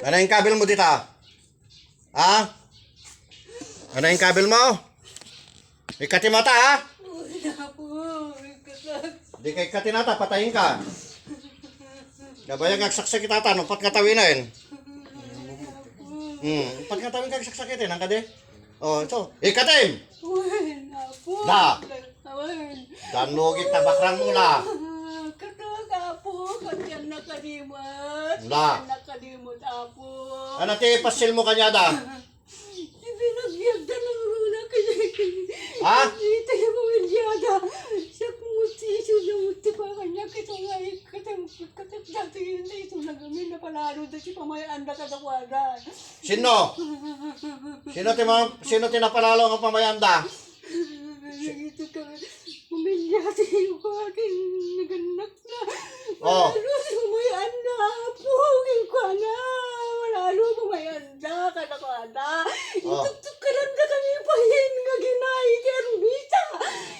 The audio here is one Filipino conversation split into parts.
Ano yung kabel mo dito? Ha? Ano yung kabel mo? Ikatin mo ta, ha? Wala po. Di kay ikatin nata, patayin ka. Gabayag agsaksakit ata, no? Pat katawin na yun. Pat katawin ka agsaksakit ang kade. Oh, ito. Ikatin! Wala po. Da! Wala. Danugit na bakrang mula. Kataga po. Kanyan nakalimot. Da! Nakalimot po. Ano ti pasil mo kanya da? Ibinagyag na ng runa kaya Ha? dito yung umilyada. Sa kumutisyo na muti pa kanya. Kito nga katat dati yun na ito nagamin na palaro na si pamayaan na katakwaran. Sino? Sino tinapalalo ang pamayanda? Ito ka, umilyada yung aking naganak na. Oh. Malalo sumayaan na po. Ikaw ka na. Malalo sumayaan na katakwaran. Oh. Ituktuk ka lang na kami pahin nga ginay. Kaya bisa.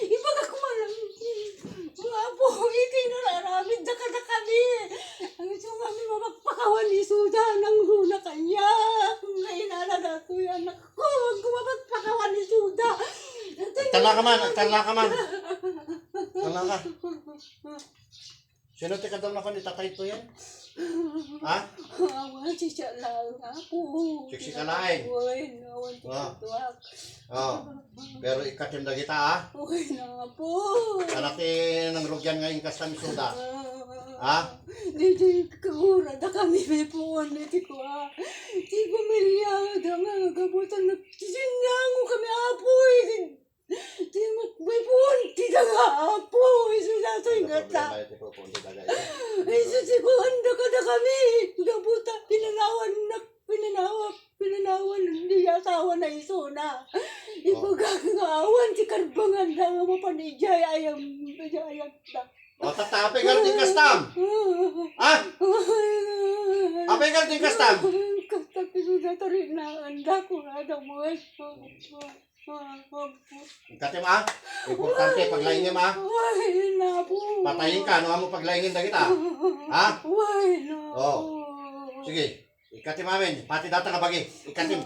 Ibaga kumalang. Mga po, iti nararamid na ka na kami. Ang ito nga may mapagpakawan ni Suda ng runa kanya. Ngayon na ko yung anak ko. Huwag ko mapagpakawan ni Suda. Tala ka man. Tala ka. Sino ti kadam na ko ni tatay to yan? Ha? Awan si siya lang nga po. Siksi ka lain. Uy, nawan si Ah. Tuwak. Oh. Pero ikatim na kita, ha? Uy, na po. Anak ti ng rugyan ngayon kastami suda. Ha? Di kahura na kami may puwan na ti ko ha. Di pamilya da nga gabutan na tisinyango kami apoy. Di may puwan ti da nga apoy. Sudato yung gata. Ay susiguan na ka na kami. Gabutan pinanawan hindi asawa na isuna. Ipagkakawan si karbangan na nga mapanijay ayam na. O tatapi ka din kastam. Ha? Apay ka din kastam. Tapi sudah terina anda ko ada mo. Ikatim, ha? Importante paglaingin, ha? Why na po. Patayin ka, ano mo paglaingin na kita? Ha? Why na. Oh. Sige. Ikatim amin. Pati data nga bagi. Ikatim.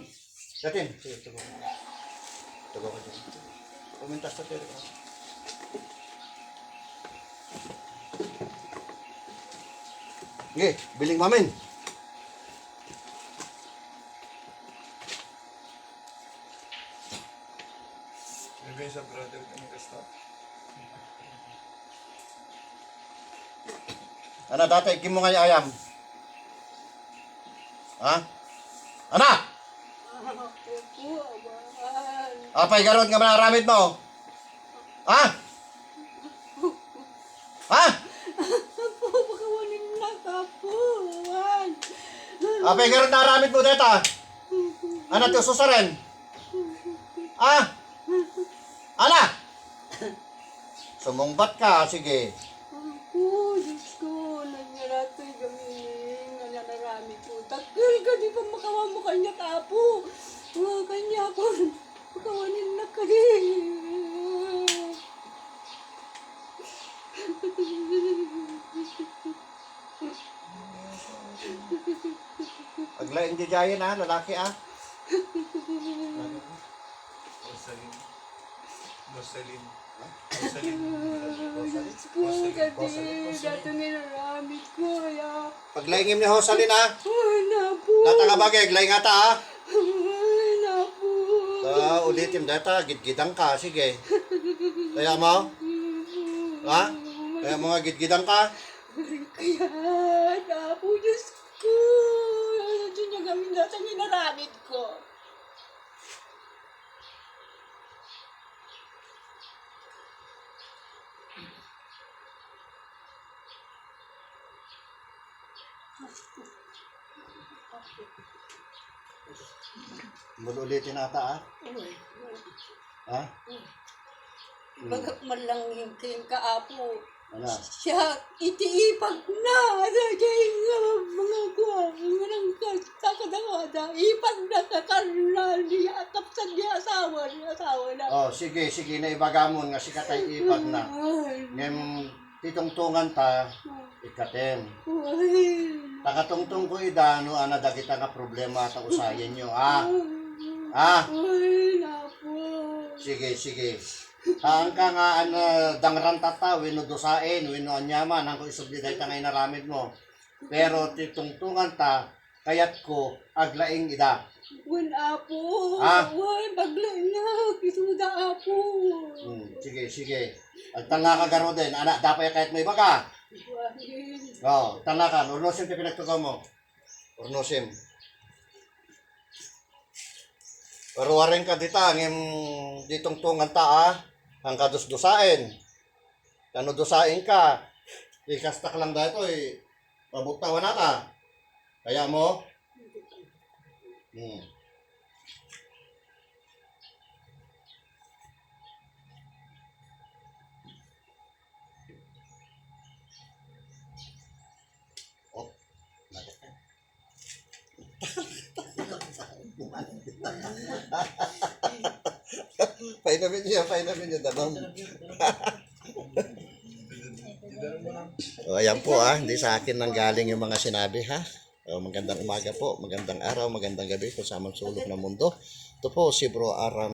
Ikatim. Sige, tugo. Tugo ka dyan. Pumintas na tayo. Sige, biling mamin. May sa brother kami kasta. Ano dati, ikim mo nga yung ayam. Ha? Ana! Apay garon nga manaramid mo. Ha? Ha? Pakawanin na ka po. Wan. Apay garon na aramid mo dito. Ano ito susaren? Ha? Ana! Sumungbat ka, sige. Ako, Diyos ko, nangyarato'y gaminin, nanarami ko. Takil ka, di pa makawa mo kanya kapo. Kanya ko, makawanin na ka Paglaing di jayan, ha, lalaki, ha. Rosalyn. Diyos ko, kasi dato ninaramit ko, kaya. Paglaingin ni Rosalyn, ha. Ay, napo. Data nga bagay, glaing ata, ha. Ay, napo. Ulitin data, gitgidang ka, sige. Kaya mo? Ha? Kaya mga gitgidang ka? Kaya, napo, Diyos ko. Ano niya gawin dato ninaramit ko. Ulitin ata, ha. Ha? Bagak man lang yung kaapo. Ano? Siya, itiipag na. Kaya nga mga kuha. Nga kakadakada. Ipag na kakarla. Kapsan niya asawa na. Oh, sige, na ibagamon nga si katay ipag na. Ay, Ngem titungtungan ta, ikatim. Uy. Takatungtong ko idano, dagita nga problema ta usayin nyo, Uy, napo. Sige, sige. Taan ka nga, dangran tata, wino dosain, wino anyaman, ang isubli dahil ta nga inaramid mo. Pero titungtungan ta, kayat ko, aglaing ida. Wen apo. Uy, bagla na. Kisuda apo. Sige, sige. At tanga ka garo din, anak, dapat kahit may baga. Uy. Tanga ka, urnosim ti pinagtugaw mo. Urnosim. Pero waring ka dita, ditong tungan ta, ang kadusdusain. Kano dusain ka, ikastak lang dito, pabutawan na ka. Kaya mo? Oh, painamin niya, tanong. Ayan po hindi sa akin nang galing yung mga sinabi magandang umaga po, magandang araw, magandang gabi kung sa sulok ng mundo. Ito po si Bro Aram.